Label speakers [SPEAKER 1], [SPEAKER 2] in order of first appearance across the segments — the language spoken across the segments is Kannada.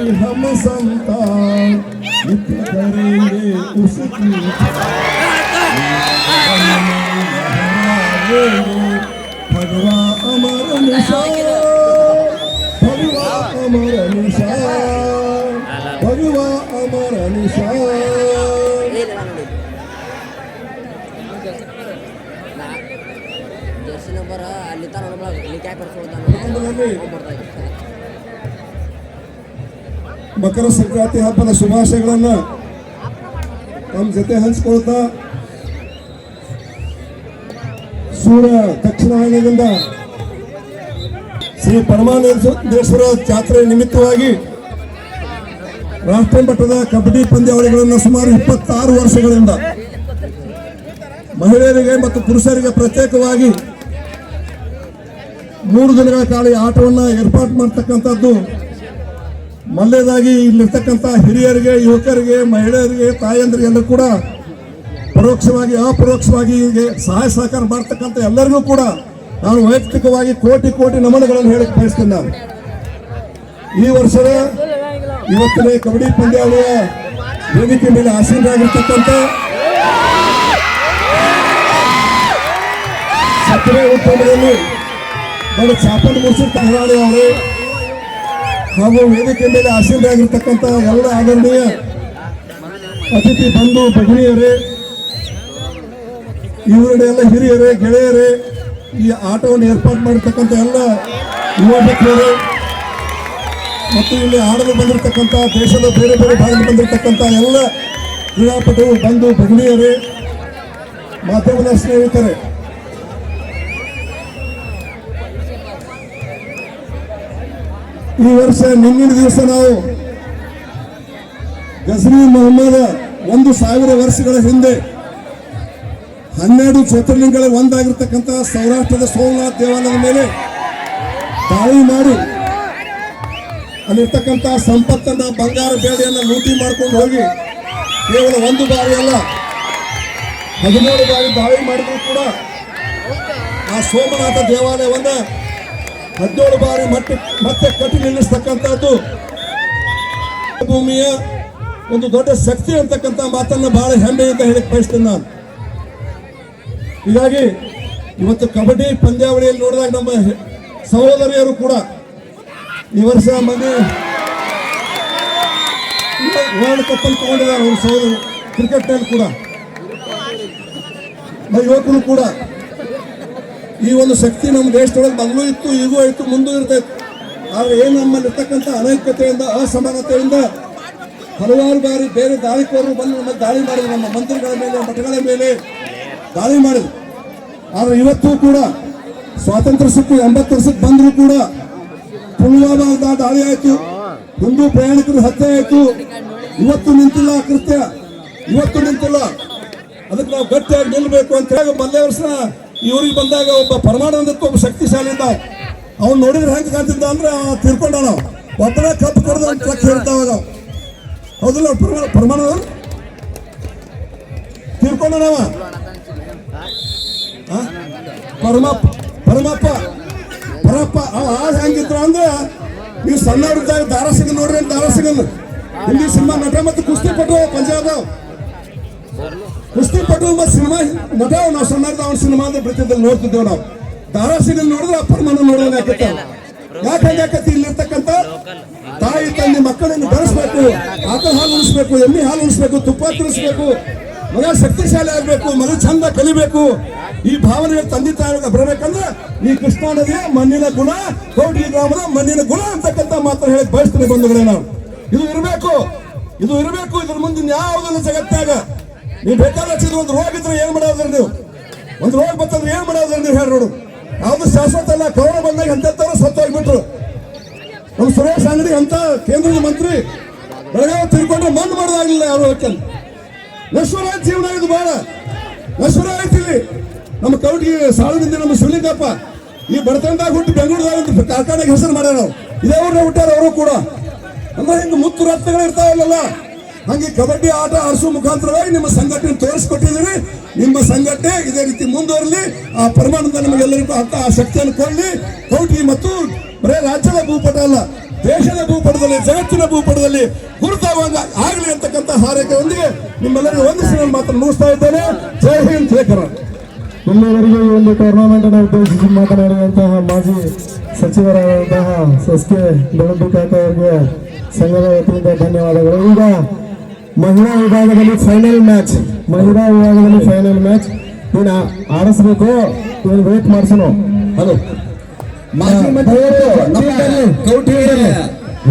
[SPEAKER 1] हम संतान नित्य करेंगे उसकी भगवा अमर निशान भगवा अमर निशान भगवा अमर निशान ಮಕರ ಸಂಕ್ರಾಂತಿ ಹಬ್ಬದ ಶುಭಾಶಯಗಳನ್ನ ನಮ್ಮ ಜೊತೆ ಹಂಚಿಕೊಳ್ತಾ ಸೂರ್ಯ ದಕ್ಷಿಣ ವಾಹಿನಿಯಿಂದ ಶ್ರೀ ಪರಮಾನಂದೇಶ್ವರ ಜಾತ್ರೆ ನಿಮಿತ್ತವಾಗಿ ರಾಷ್ಟ್ರ ಮಟ್ಟದ ಕಬಡ್ಡಿ ಪಂದ್ಯಾವಳಿಗಳನ್ನು ಸುಮಾರು 26 ವರ್ಷಗಳಿಂದ ಮಹಿಳೆಯರಿಗೆ ಮತ್ತು ಪುರುಷರಿಗೆ ಪ್ರತ್ಯೇಕವಾಗಿ 3 ದಿನಗಳ ಕಾಲ ಈ ಆಟವನ್ನು ಏರ್ಪಾಡು ಮಾಡತಕ್ಕಂಥದ್ದು ಮೊದಲನೇದಾಗಿ ಇಲ್ಲಿರ್ತಕ್ಕಂಥ ಹಿರಿಯರಿಗೆ, ಯುವಕರಿಗೆ, ಮಹಿಳೆಯರಿಗೆ, ತಾಯಂದರಿಗೆಲ್ಲರೂ ಕೂಡ ಪರೋಕ್ಷವಾಗಿ ಅಪರೋಕ್ಷವಾಗಿ ಸಹಾಯ ಸಹಕಾರ ಮಾಡ್ತಕ್ಕಂಥ ಎಲ್ಲರಿಗೂ ಕೂಡ ನಾನು ವೈಯಕ್ತಿಕವಾಗಿ ಕೋಟಿ ಕೋಟಿ ನಮನಗಳನ್ನು ಹೇಳಕ್ಕೆ ಬಯಸ್ತೇನೆ. ನಾನು ಈ ವರ್ಷದ ಇವತ್ತಿನ ಕಬಡ್ಡಿ ಪಂದ್ಯಾವಳಿಯ ವೇದಿಕೆ ಮೇಲೆ ಆಸೀನರಾಗಿರ್ತಕ್ಕಂಥ ಸಕ್ಕರೆ ಉದ್ಯಮದಲ್ಲಿ ನಾನು ಚಾಪಲ್ ಮುರ್ಸಿ ತಹರಾಳಿ ಅವರು ಹಾಗೂ ವೇದಿಕೆ ಮೇಲೆ ಆಸೀನರಾಗಿರ್ತಕ್ಕಂಥ ಎಲ್ಲ ಆದರಣೀಯ ಅತಿಥಿ ಬಂಧು ಭಗಿನಿಯರೇ, ಇವರನ್ನ ಎಲ್ಲ ಹಿರಿಯರೇ, ಗೆಳೆಯರೇ, ಈ ಆಟವನ್ನು ಏರ್ಪಾಡು ಮಾಡಿರ್ತಕ್ಕಂಥ ಎಲ್ಲ ಯುವ ಮಿತ್ರರು ಮತ್ತು ಇಲ್ಲಿ ಆಡಲು ಬಂದಿರತಕ್ಕಂಥ ದೇಶದ ಬೇರೆ ಬೇರೆ ಭಾಗದಲ್ಲಿ ಬಂದಿರತಕ್ಕಂಥ ಎಲ್ಲ ಕ್ರೀಡಾಪಟು ಬಂಧು ಭಗಿನಿಯರೇ, ಮಾಧ್ಯಮದ ಸ್ನೇಹಿತರೆ, ಈ ವರ್ಷ ನಿನ್ನಿನ ದಿವಸ ನಾವು ಗಜ್ನಿ ಮೊಹಮ್ಮದ 1000 ವರ್ಷಗಳ ಹಿಂದೆ 12 ಜ್ಯೋತಿರ್ಲಿಂಗಗಳ ಒಂದಾಗಿರ್ತಕ್ಕಂಥ ಸೌರಾಷ್ಟ್ರದ ಸೋಮನಾಥ್ ದೇವಾಲಯದ ಮೇಲೆ ದಾಳಿ ಮಾಡಿ ಅಲ್ಲಿರ್ತಕ್ಕಂಥ ಸಂಪತ್ತನ್ನ, ಬಂಗಾರ ಬೇಳೆಯನ್ನು ಲೂಟಿ ಮಾಡ್ಕೊಂಡು ಹೋಗಿ ಕೇವಲ 1 ಬಾರಿ ಅಲ್ಲ 13 ಬಾರಿ ದಾಳಿ ಮಾಡಿದ್ರು ಕೂಡ ಆ ಸೋಮನಾಥ ದೇವಾಲಯವನ್ನ 17 ಬಾರಿ ಮತ್ತೆ ಕಟ್ಟಿ ನಿಲ್ಲಿಸ್ತಕ್ಕಂಥದ್ದು ಭೂಮಿಯ ಒಂದು ದೊಡ್ಡ ಶಕ್ತಿ ಅಂತಕ್ಕಂಥ ಮಾತನ್ನ ಬಹಳ ಹೆಮ್ಮೆಯಿಂದ ಹೇಳಕ್ ಬಯಸ್ತೇನೆ ನಾನು. ಹೀಗಾಗಿ ಇವತ್ತು ಕಬಡ್ಡಿ ಪಂದ್ಯಾವಳಿಯಲ್ಲಿ ನೋಡಿದಾಗ ನಮ್ಮ ಸಹೋದರಿಯರು ಕೂಡ ಈ ವರ್ಷ ಮಂದಿ ವರ್ಲ್ಡ್ ಕಪ್ ಅಲ್ಲಿ ತಗೊಂಡಿದ್ದಾರೆ. ಅವರು ಸಹೋದರಿ ಕ್ರಿಕೆಟ್ನಲ್ಲಿ ಕೂಡ ಯುವಕರು ಕೂಡ ಈ ಒಂದು ಶಕ್ತಿ ನಮ್ಮ ದೇಶದೊಳಗೆ ಮೊದಲು ಇತ್ತು, ಈಗೂ ಆಯಿತು, ಮುಂದೂ ಇರ್ತೈತೆ. ಆದರೆ ಏನು ನಮ್ಮಲ್ಲಿ ಇರ್ತಕ್ಕಂಥ ಅನೈಕ್ಯತೆಯಿಂದ, ಅಸಮಾನತೆಯಿಂದ ಹಲವಾರು ಬಾರಿ ಬೇರೆ ದಾಳಿಕೋರರು ಬಂದು ನಮ್ಮ ದಾಳಿ ಮಾಡಿದ್ರು, ನಮ್ಮ ಮಂತ್ರಿಗಳ ಮೇಲೆ, ಮಠಗಳ ಮೇಲೆ ದಾಳಿ ಮಾಡಿದ್ರು. ಆದರೆ ಇವತ್ತು ಕೂಡ ಸ್ವಾತಂತ್ರ್ಯ ಸಿಕ್ಕು 80 ವರ್ಷಕ್ಕೆ ಬಂದರೂ ಕೂಡ ಪುಲ್ವಾಮಾದ ದಾಳಿ ಆಯಿತು, ಹಿಂದೂ ಪ್ರಯಾಣಿಕರು ಹತ್ಯೆ ಆಯಿತು. ಇವತ್ತು ನಿಂತಿಲ್ಲ ಕೃತ್ಯ, ಇವತ್ತು ನಿಂತಿಲ್ಲ. ಅದಕ್ಕೆ ನಾವು ಗಟ್ಟಿಯಾಗಿ ನಿಲ್ಲಬೇಕು ಅಂತ ಹೇಳಿ ಮೊದಲೇ ವರ್ಷ ಇವ್ರಿಗೆ ಬಂದಾಗ ಒಬ್ಬ ಪರಮಾನಂದಕ್ಕೆ ಒಬ್ಬ ಶಕ್ತಿಶಾಲಿ ಇದ್ದ. ಅವ್ನು ನೋಡಿದ್ರೆ ಹೆಂಗೆ ಕಾಣ್ತಿದ್ದ ಅಂದ್ರೆ ತಿರ್ಕೊಂಡ ನಾವು ಒಬ್ಬನೇ ಕಪ್ಪು ಕೊಡೋದು ಅಂತ ಟ್ರಕ್ ಹೇಳ್ತಾವಾಗ ಹೌದಿಲ್ಲ. ಪರಮಾನಂದ ತಿರ್ಕೊಂಡ ನಾವ ಪರಪ್ಪ ಅವ ಹೆಂಗಿದ್ರು ಅಂದ್ರೆ ನೀವು ಸಣ್ಣವ್ರಿದ್ದಾಗ ದಾರಾಸಿಂಗ್ ನೋಡ್ರಿ ಅಂತ ದಾರಾಸಿಂಗ್ ಹಿಂದಿ ಸಿನಿಮಾ ನಟ ಮತ್ತು ಕುಸ್ತಿ ಪಟು ಪಂಜಾಬ್ ಕುಸ್ತಿ ಪಟು ಮತ್ತು ಸಿನಿಮಾ ನಟ ನಾವು ಸಣ್ಣದ ಅವ್ನ ಸಿನಿಮಾ ಅಂದ್ರೆ ಪ್ರತಿದಲ್ಲಿ ನೋಡ್ತಿದ್ದೇವೆ ನಾವು. ದಾರಾಸಿಂಗ್ ನೋಡಿದ್ರೆ ಅಪ್ಪನ ನೋಡೋಣ ಯಾಕತ್ತ ಯಾಕಂದ್ರೆ ಇಲ್ಲಿರ್ತಕ್ಕಂಥ ತಾಯಿ ತಂದೆ ಮಕ್ಕಳನ್ನು ಬೆಳೆಸ್ಬೇಕು, ಆಕಳ ಹಾಲು ಉಳಿಸ್ಬೇಕು, ಎಮ್ಮೆ ಹಾಲು ಉಳಿಸ್ಬೇಕು, ತುಪ್ಪ ತಿನ್ನಿಸ್ಬೇಕು, ಮಗ ಶಕ್ತಿಶಾಲಿ ಆಗ್ಬೇಕು, ಮಗ ಚಂದ ಕಲಿಬೇಕು. ಈ ಭಾವನೆ ತಂದೆ ತಾಯಿಗೆ ಬರಬೇಕಂದ್ರೆ ಈ ಕೃಷ್ಣಾ ನದಿಯ ಮಣ್ಣಿನ ಗುಣ, ಕೌಟಿ ಗ್ರಾಮದ ಮಣ್ಣಿನ ಗುಣ ಅಂತಕ್ಕಂಥ ಮಾತ್ರ ಹೇಳಿ ಬಯಸ್ತೀನಿ ಬಂಧುಗಳೇ. ನಾವು ಇದು ಇರಬೇಕು, ಇದು ಇರಬೇಕು. ಇದ್ರ ಮುಂದೆ ಯಾವುದನ್ನ ಜಗತ್ತಾಗ ನೀವು ಬೇಕಾದ್ರೆ ಒಂದು ರೋಗ ಇದ್ರೆ ಏನ್ ಮಾಡೋದ್ರಿ, ನೀವು ಒಂದು ರೋಗ ಬರ್ತಂದ್ರೆ ಏನ್ ಮಾಡೋದ್ರಿ ನೀವು ಹೇಳಿ ನೋಡು. ಯಾವ್ದು ಶಾಶ್ವತ ಅಲ್ಲ. ಕೊರೋನಾ ಬಂದಾಗ ಎಂತೆಂಥವ್ರು ಸತ್ತೋಗ್ಬಿಟ್ರು. ನಮ್ಮ ಸುರೇಶ್ ಅಂಗಡಿ ಅಂತ ಕೇಂದ್ರದ ಮಂತ್ರಿ ಬೆಳಗಾವಿ ತಿಳ್ಕೊಂಡ್ರೆ ಮಣ್ಣು ಮಾಡೋದಾಗಲಿಲ್ಲ ಯಾರು ಹೋಗ್ತಾನೆ. ನಶ್ವರ ಜೀವನ ಇದು ಬಹಳ ನಶ್ವರ ಆಯ್ತು. ಇಲ್ಲಿ ನಮ್ಮ ಕೌಟಿಗೆ ಸಾಲದಿಂದ ನಮ್ಮ ಶಿವಲಿಂಗಪ್ಪ ಈ ಬಡತನದಾಗ ಹುಟ್ಟು ಬೆಂಗಳೂರದಾಗ ಕಾರ್ಖಾನೆಗೆ ಹೆಸರು ಮಾಡ್ಯಾರ. ನಾವು ಇದೇ ಊರನ್ನ ಹುಟ್ಟಾರ ಅವರು ಕೂಡ. ಅಂದ್ರೆ ಹಿಂಗೆ ಮುತ್ತು ರತ್ನಗಳು ಇರ್ತಾವಲ್ಲ, ಹಂಗೆ ಕಬಡ್ಡಿ ಆಟ ಆಡಿಸುವ ಮುಖಾಂತರವಾಗಿ ನಿಮ್ಮ ಸಂಘಟನೆ ತೋರಿಸ್ಕೊಟ್ಟಿದ್ದೀರಿ. ನಿಮ್ಮ ಸಂಘಟನೆ ಇದೇ ರೀತಿ ಮುಂದುವರಲಿ. ಆ ಪರಮಾನಂದ ನಮಗೆಲ್ಲರಿಗೂ ಅಂತ ಆ ಶಕ್ತಿಯನ್ನು ಕೊಡಲಿ. ಕೌಟಿ ಮತ್ತು ಬರೇ ರಾಜ್ಯದ ಭೂಪಟ ಅಲ್ಲ, ದೇಶದ ಭೂಪಟದಲ್ಲಿ, ಜಗತ್ತಿನ ಭೂಪಟ ಗುರುತಾವಂಗ ಆಗಲಿ ಅಂತಕ್ಕಂಥ ಹಾರೈಕೆಯೊಂದಿಗೆ ನಿಮ್ಮೆಲ್ಲರಿಗೂ ವಂದಿಸಿ ನಾನು ಮಾತನ್ನು ಮುಗಿಸ್ತಾ ಇದ್ದೇನೆ. ಜೈ ಹಿಂದ್, ಜೈ ಕರ್ನಾಟಕ.
[SPEAKER 2] ಇಲ್ಲಿವರೆಗೂ ಈ ಒಂದು ಟೂರ್ನಮೆಂಟ್ ಅನ್ನು ಉದ್ದೇಶಿಸಿ ಮಾತನಾಡಿದಂತಹ ಮಾಜಿ ಸಚಿವರಾದಂತಹ ಎಸ್.ಕೆ. ಬೆಳಂಬಿಕಾಕ ಅವರಿಗೆ ಸಂಘದ ವತಿಯಿಂದ ಧನ್ಯವಾದಗಳು. ಈಗ ಮಹಿಳಾ ವಿಭಾಗದಲ್ಲಿ ಫೈನಲ್ ಮ್ಯಾಚ್ ನೀನು ಆಡಿಸ್ಬೇಕು, ಇವನು ವೇಟ್ ಮಾಡಿಸೋಣ.
[SPEAKER 1] ಹಲೋ, ಮಾಜಿ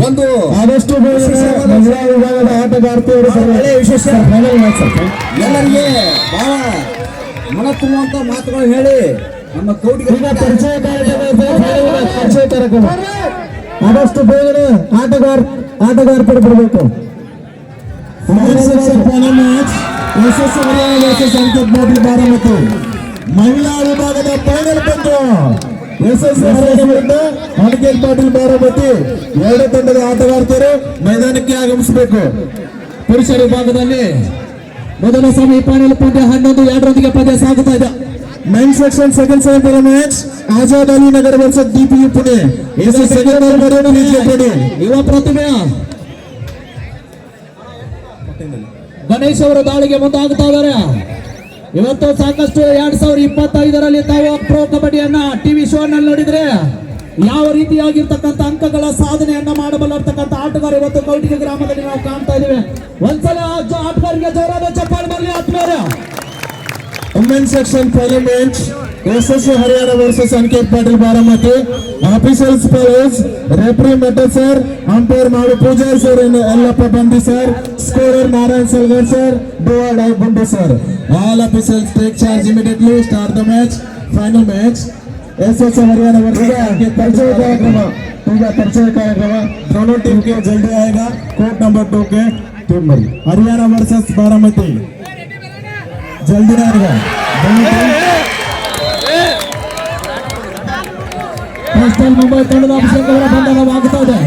[SPEAKER 1] ಒಂದು
[SPEAKER 2] ಆದಷ್ಟು ಮಹಿಳಾ ವಿಭಾಗದ ಆಟಗಾರ್ತಿಯರು
[SPEAKER 1] ವಿಶೇಷ
[SPEAKER 2] ಫೈನಲ್ ಮ್ಯಾಚ್
[SPEAKER 1] ಎಲ್ಲರಿಗೆ ಬಹಳ ಮನ ತುಂಬುವಂತ ಮಾತುಗಳು ಹೇಳಿ ನಮ್ಮ ಕೌಟಿಗೆ
[SPEAKER 2] ಪರಿಚಯ ಕಾರ್ಯಕ್ರಮ ಆದಷ್ಟು ಬೇಗನೆ ಆಟಗಾರ್ತಿಯರು ಬರಬೇಕು. ಬಾರಾಮತಿ ಮಹಿಳಾ ವಿಭಾಗದ ಫೈನಲ್ ಪಂದ್ಯ ಅಂಕೇತ್ ಪಾಟೀಲ್ ಬಾರಾಮತಿ ಎರಡು ತಂಡದ ಆಟಗಾರ್ತಿಯರು ಮೈದಾನಕ್ಕೆ ಆಗಮಿಸಬೇಕು.
[SPEAKER 3] ಪುರುಷರ ವಿಭಾಗದಲ್ಲಿ ಮೊದಲ ಸೆಮಿಫೈನಲ್ ಪಂದ್ಯ 11-2 ಪಂದ್ಯ ಸಾಗುತ್ತಾ ಇದೆ.
[SPEAKER 2] Men section second semifinal match Azad Ali Nagar versus DPU Pune. ಇದು ಸೆಕೆಂಡ್ ಪುಣೆ
[SPEAKER 3] ಯುವ ಪ್ರತಿಭೆ ಗಣೇಶ್ ಅವರು ದಾಳಿಗೆ ಮುಂದಾಗುತ್ತಾ ಇದ್ದಾರೆ. ಇವತ್ತು ಸಾಕಷ್ಟು 2025ರಲ್ಲಿ ತಾವು ಪ್ರೋ ಕಬಡ್ಡಿಯನ್ನ ಟಿವಿ ಶೋ ನಲ್ಲಿ ನೋಡಿದ್ರೆ ಯಾವ ರೀತಿಯಾಗಿರ್ತಕ್ಕಂಥ ಅಂಕಗಳ ಸಾಧನೆಯನ್ನ ಮಾಡಬಲ್ಲಿರ್ತಕ್ಕಂಥ ಆಟಗಾರ ಇವತ್ತು ಕೌಟಿಗೆ ಗ್ರಾಮದಲ್ಲಿ ನಾವು ಕಾಣ್ತಾ ಇದ್ದೇವೆ. ಒಂದ್ಸಲ ಆಟಗಾರರಿಗೆ ಜೋರಾದ ಚಪ್ಪಾಳೆ ಬರಲಿ ಆತ್ಮೀಯರೇ.
[SPEAKER 2] Women section final match SSC Haryana versus Ankit Patil Baramati. Officers follows referee ಮೆಟಲ್ sir, umpire Madhu Pujari sir, Yallappa Bandi sir, scorer Narayan Salgar sir, ಡುವಾಡ್ ಐ Bandu sir. All officers take charge immediately start the match. Final match SSC Haryana versus परिचय कार्यक्रम. ठीक है, परिचय कार्यक्रम दोनों टीम के जल्दी आएगा. कोर्ट नंबर 2 के टीम में हरियाणा वर्सेस बारामती जल्दी आएगा.
[SPEAKER 3] ಕ್ರಿಸ್ಟಲ್ ಮುಂಬೈ ತಂಡದ ಅಭಿಷೇಕ್ ಅವರ ಬಂಧನವಾಗುತ್ತಾ ಇದೆ.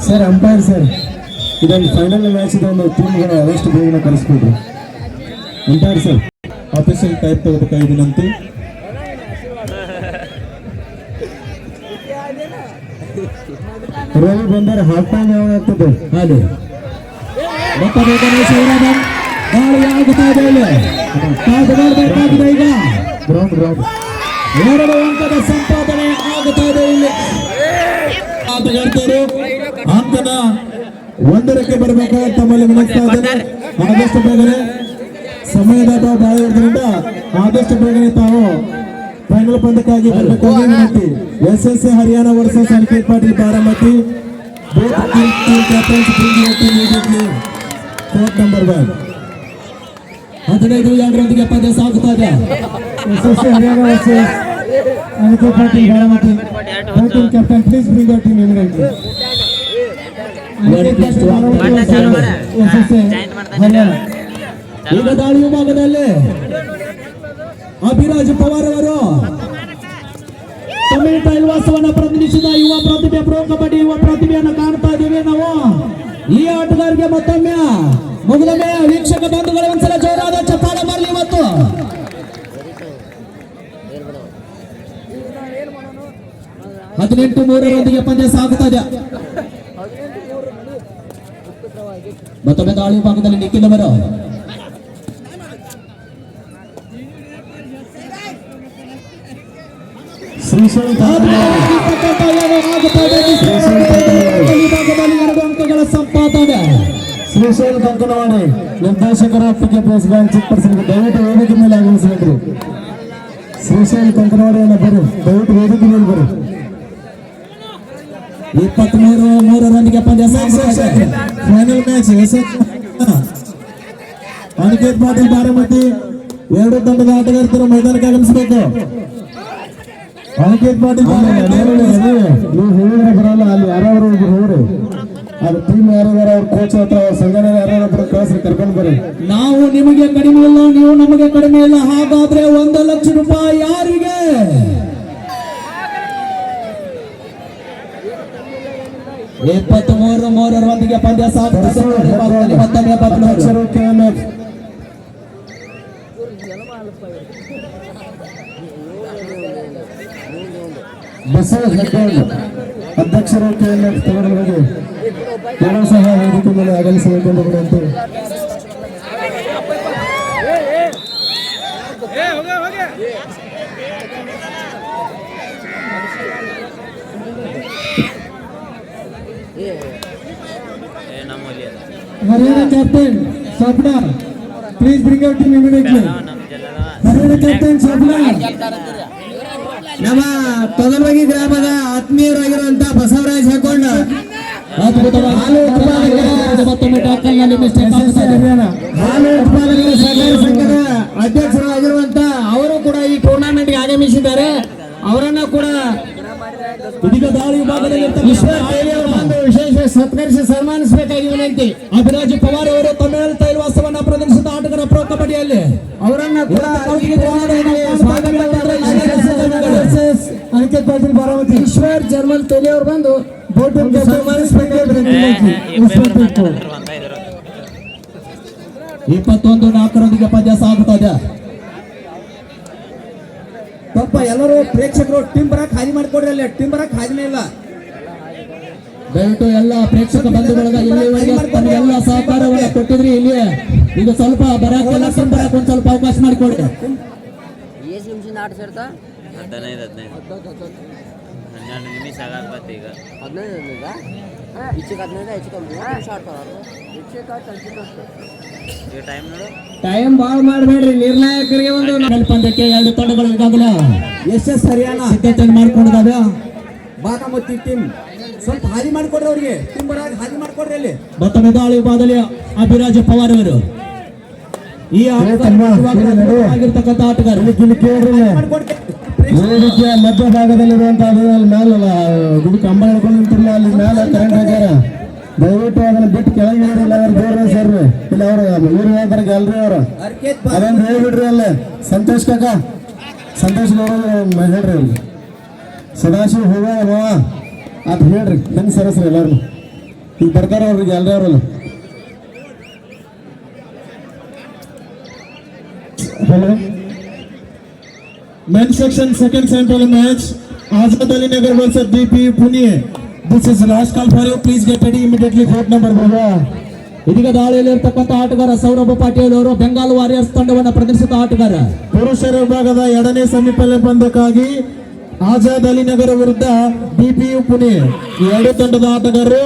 [SPEAKER 2] ಸರ್ ಅಂಪೈರ್ ಸರ್, ಇದೊಂದು ಫೈನಲ್ ಮ್ಯಾಚ್ ಇದೆ, ಒಂದು ಟೀಮ್ಗಳ ಆದಷ್ಟು ಬೇಗನೆ ಕಳಿಸ್ಕೊಡ್ರಿ. ಅಂಪೈರ್ ಸರ್ ಆಫೀಷಿಯಲ್ ಟೈಪ್ ತಗೋಬೇಕಾಗಿ ವಿನಂತಿ. ರವಿ ಬಂದರೆ ಹಾಫ್ ಟೈಮ್ ಯಾವಾಗ ಆಗ್ತದೆ
[SPEAKER 3] ಹಾಗೆ ಮತ್ತೊಮ್ಮೆ ಗಣೇಶ್ ಅವರ ದಾಳಿ ಆಗುತ್ತಾ ಇದೆ. ಇಲ್ಲಿ ಕಾದುಗೊಳ್ಬೇಕಾಗಿದೆ. ಈಗ
[SPEAKER 2] ಗ್ರೌಂಡ್
[SPEAKER 3] 2 ಅಂಕದ ಸಂಪಾದನೆ ಆಗುತ್ತಾ ಇದೆ. ಇಲ್ಲಿ
[SPEAKER 2] ಆಟಗಾರ್ತಿಯರು ಅಂಕದ 1ಕ್ಕೆ ಬರಬೇಕಾದ ತಮ್ಮಲ್ಲಿ ವಿನಂತಿಸ್ತಾ ಇದ್ದೇನೆ. ಆದಷ್ಟು ಬೇಗನೆ ಸಮಯದ ಅಭಾವ ಬಹಳ ಇರೋದ್ರಿಂದ ಆದಷ್ಟು ಬೇಗನೆ ತಾವು ಫೈನಲ್ ಪಂದ್ಯಕ್ಕಾಗಿ ಬರಬೇಕಾಗಿ ವಿನಂತಿ. SSC Haryana versus Ankit Patil Baramati. Both team captains bring your team immediately. Court number 1.
[SPEAKER 3] 15-2 ಪಂದ್ಯ ಸಾಗುತ್ತಾ ಇದೆ.
[SPEAKER 2] SSC Haryana versus Ankit Patil Baramati. Both team captain please bring your team immediately.
[SPEAKER 3] ಈಗ ದಾಳಿ ವಿಭಾಗದಲ್ಲಿ ಅಭಿರಾಜ್ ಪವಾರ್ ಅವರು ತಮಿಳ್ ಟೈಲ್ವಾಸವನ್ನ ಪ್ರತಿನಿಧಿಸಿದ ಯುವ ಪ್ರತಿಭೆ ಪ್ರೋ ಕಬಡ್ಡಿ ಯುವ ಪ್ರತಿಭೆಯನ್ನು ಕಾಣ್ತಾ ಇದ್ದೀವಿ ನಾವು. ಈ ಆಟಗಾರರಿಗೆ ಮತ್ತೊಮ್ಮೆ ಮುಗಿದೊಮ್ಮೆ ವೀಕ್ಷಕ ಬಂಧುಗಳು ಒಂದ್ಸಲ ಜೋರಾದ ಚಪ್ಪಾಳೆ ಬರಲಿ. ಇವತ್ತು 18-3 ಪಂದ್ಯ ಸಾಗುತ್ತಾ ಇದೆ. ಮತ್ತೊಮ್ಮೆ ದಾಳಿ ವಿಭಾಗದಲ್ಲಿ ನಿಖಿಲ್ ಅವರು ಅಂಕಗಳ ಸಂಪಾದನೆ.
[SPEAKER 2] ಶ್ರೀಶೈಲ ಕಂಕನವಾಡಿ ನಿರ್ದೇಶಕರ PKPS ಬ್ಯಾಂಕ್ ಚಿಕ್ಕಪಡಿಸಲಿಕ್ಕೆ ದಯವಿಟ್ಟು ವೇದಿಕೆ ಮೇಲೆ ಆಗಮಿಸಬೇಕ್ರಿ. ಶ್ರೀಶೈಲ ಕಂಕನವಾಡಿಯನ್ನು ಬರು, ದಯವಿಟ್ಟು ವೇದಿಕೆ ಮೇಲೆ ಬರು.
[SPEAKER 3] 23 ಪಂದ್ಯ
[SPEAKER 2] ಫೈನಲ್ ಮ್ಯಾಚ್ ಅಂಕೇತ್ ಪಾಟೀಲ್ ಬಾರಾಮತಿ. 2 ತಂಡದ ಆಟಗಾರ್ತಿಯರು ಮೈದಾನಕ್ಕೆ ಆಗಮಿಸಬೇಕು. ಅಂಕೇತ್ ಪಾಟೀಲ್ ನೀವು ಹೇಳಿದ್ರೆ ಬರಲ್ಲ, ಅಲ್ಲಿ ಯಾರಾದ್ರೂ ಒಬ್ರು ಹೋಗ್ರಿ. ಅದು ಟೀಮ್ ಯಾರ್ಯಾರ ಅವ್ರ ಕೋಚ್ ಅಥವಾ ಸಂಘನ ಯಾರ್ಯಾರೊಬ್ರು ಕಳಿಸ್ರಿ, ಕರ್ಕೊಂಡು ಬರ್ರಿ.
[SPEAKER 3] ನಾವು ನಿಮಗೆ ಕಡಿಮೆ ಇಲ್ಲ, ನೀವು ನಮಗೆ ಕಡಿಮೆ ಇಲ್ಲ. ಹಾಗಾದ್ರೆ 1 ಲಕ್ಷ ರೂಪಾಯಿ ಯಾರಿಗೆ? ಪಂದ್ಯ ಸಾಗುತ್ತದೆ.
[SPEAKER 2] ಬಸವರಾಜ್ ಹೆಗ್ಗೋಡು ಅಧ್ಯಕ್ಷರು KLF ತವರವರಿಗೆ ಎಲ್ಲರೂ ಸಹ ವೇದಿಕೆ ಮೇಲೆ ಆಗಮಿಸಿಕೊಂಡು ಬಿಡುವಂತೆ हरियाणा कैप्टन सपना please bring out team immediately Haryana captain सपना
[SPEAKER 4] ನಮ್ಮ ತೊಗಲ್ಬಗಿ ಗ್ರಾಮದ ಆತ್ಮೀಯರಾಗಿರುವಂತ ಬಸವರಾಜ್ ಹೆಗ್ಗೋಡ
[SPEAKER 3] ಮತ್ತೊಮ್ಮೆ ಟಾಕಲ್ನಲ್ಲಿ ಮಿಸ್ಟೇಕ್ ಆಗ್ತಾ ಇದೆ.
[SPEAKER 4] ಹಾಲು ಉತ್ಪಾದಕರ ಸಹಕಾರಿ ಸಂಘದ ಅಧ್ಯಕ್ಷರು ಆಗಿರುವಂತ ಅವರು ಕೂಡ ಈ ಟೂರ್ನಮೆಂಟ್ಗೆ ಆಗಮಿಸಿದ್ದಾರೆ. ಅವರನ್ನ ಕೂಡ
[SPEAKER 3] ಇದೀಗ ದಾಳಿ ವಿಭಾಗದಲ್ಲಿ
[SPEAKER 4] ಈಶ್ವರ್ ತೈಲಿ ಅವರು ಬಂದು ವಿಶೇಷ ಸತ್ಕರಿಸಿ ಸನ್ಮಾನಿಸಬೇಕಾಗಿ ವಿನಂತಿ.
[SPEAKER 3] ಅಭಿರಾಜ್ ಪವಾರ್ ಅವರು ತಮಿಳು ತೈಲವಾಸವನ್ನ ಪ್ರದರ್ಶಿಸಿದ ಆಟಗಾರ ಪ್ರೊ ಕಬಡ್ಡಿಯಲ್ಲಿ
[SPEAKER 4] ಅವರನ್ನ ಕೂಡ
[SPEAKER 2] ಅನಿಕೇತ್ ಪಾಟೀಲ್ ಬಾರಾಮತಿ
[SPEAKER 4] ಈಶ್ವರ್ ಜರ್ಮನ್ ತೈಲಿ ಅವರು ಬಂದು
[SPEAKER 2] ಸನ್ಮಾನಿಸಬೇಕಾಗಿ
[SPEAKER 3] 21-4 ಪಂದ್ಯ ಸಾಗುತ್ತಾ ಇದೆ.
[SPEAKER 4] ಪಾಪ ಎಲ್ಲರೂ ಪ್ರೇಕ್ಷಕರು ಟೀಮ್ ಬರಕ್ ಹಾದಿ ಮಾಡಿಕೊಡ್ರಿ. ಅಲ್ಲಿ ಟೀಮ್ ಬರಕ್ ಹಾದಿನೇ ಇಲ್ಲ.
[SPEAKER 3] ದಯವಿಟ್ಟು ಎಲ್ಲ ಪ್ರೇಕ್ಷಕ ಬಂಧುಗಳಾದ ಇಲ್ಲಿವರೆಗೆ ತಮಗೆಲ್ಲ ಸಹಕಾರವನ್ನು ಕೊಟ್ಟಿದ್ರಿ. ಇಲ್ಲಿ ಈಗ ಸ್ವಲ್ಪ ಬರಕ್ ಒಂದ್ ಸ್ವಲ್ಪ ಅವಕಾಶ ಮಾಡಿಕೊಡ್ರಿ.
[SPEAKER 5] ಎಷ್ಟು ನಿಮಿಷದಿಂದ ಆಟ ಸೇರ್ತಾ 15 12 ನಿಮಿಷ ಆಗತ್ತೆ ಈಗ 15 ಈಗ ಈಚೆಗೆ 15 ಹೆಚ್ಚು ಕಮ್ಮಿ 3 ನಿಮಿಷ ಆಡ್ತಾರ ಈ ಟೈಮ್ ನೋಡು.
[SPEAKER 4] ಟೈಮ್ ಬಾಳ್ ಮಾಡಬೇಡ್ರಿ. ನಿರ್ಣಾಯಕರಿಗೆ ಒಂದು
[SPEAKER 3] ಪಂದ್ಯಕ್ಕೆ 2 ತಂಡಗಳು ಈಗಾಗಲೇ
[SPEAKER 4] ಎಸ್ ಹರಿಯಾಣ
[SPEAKER 3] ಸಿದ್ಧತೆಯನ್ನು ಮಾಡಿಕೊಂಡಿದ್ದಾವೆ.
[SPEAKER 4] ಬಾದಾಮತಿ ಟೀಮ್ ಸ್ವಲ್ಪ ಹಾದಿ ಮಾಡಿಕೊಡ್ರಿ. ಅವ್ರಿಗೆ ಟೀಮ್ ಬರಾಗ ಹಾದಿ ಮಾಡಿಕೊಡ್ರಿ. ಅಲ್ಲಿ
[SPEAKER 3] ಮತ್ತೊಮ್ಮೆ ದಾಳಿ ವಿಭಾಗದಲ್ಲಿ ಅಭಿರಾಜ್ ಪವಾರ್ ಅವರು ಈ ಆಗಿರ್ತಕ್ಕಂಥ ಆಟಗಾರ
[SPEAKER 2] ವೇದಿಕೆಯ ಮಧ್ಯ ಭಾಗದಲ್ಲಿರುವಂತಹ ಮೇಲೆ ಇದು ಕಂಬ ಹಿಡ್ಕೊಂಡು ನಿಂತಿರಲ್ಲ, ಅಲ್ಲಿ ಮೇಲೆ ಕರೆಂಟ್ ಹಾಕ್ಯಾರ. ದಯವಿಟ್ಟು ಅದನ್ನ ಬಿಟ್ಟು ಕೆಳಗೆ ಇಳಿಲ್ಲ. ಅವ್ರು ದೂರ ಸರ್ ಇಲ್ಲ ಅವ್ರು ಊರು ಹೇಳ್ತಾರೆ ಗ್ಯಾಲರಿ ಅವರು ಅದನ್ನ ಹೇಳ್ಬಿಡ್ರಿ. ಅಲ್ಲೇ ಸಂತೋಷ್ ಕಾಕ ಸಂತೋಷ್ ಗೌರವ ಹೇಳ್ರಿ. ಅವ್ರಿಗೆ ಸದಾಶಿವ ಹೋಗ ಅದು ಹೇಳ್ರಿ ಹೆಂಗ್ ಸರಸ್ರಿ ಎಲ್ಲಾರು ಈಗ ಬರ್ತಾರ ಅವ್ರಿಗೆ ಗ್ಯಾಲರಿ ಅವರಲ್ಲ. Hello. Men's section second semi match Azad Ali Nagar versus DPU Pune. This is last call for you. Please get ready immediately. Court number Baba.
[SPEAKER 3] ಇದೀಗ ದಾಳಿಯಲ್ಲಿ ಇರ್ತಕ್ಕಂಥ ಆಟಗಾರ ಸೌರಭ ಪಾಟೀಲ್ ಅವರು ಬೆಂಗಾಲ್ ವಾರಿಯರ್ಸ್ ತಂಡವನ್ನು ಪ್ರದರ್ಶಿಸಿದ ಆಟಗಾರ.
[SPEAKER 2] ಪುರುಷರ ವಿಭಾಗದ 2ನೇ ಸೆಮಿಫೈನಲ್ ಪಂದ್ಯಕ್ಕಾಗಿ ಆಜಾದ್ ಅಲಿ ನಗರ ವಿರುದ್ಧ DPU Pune. ಈ 2 ತಂಡದ ಆಟಗಾರರು.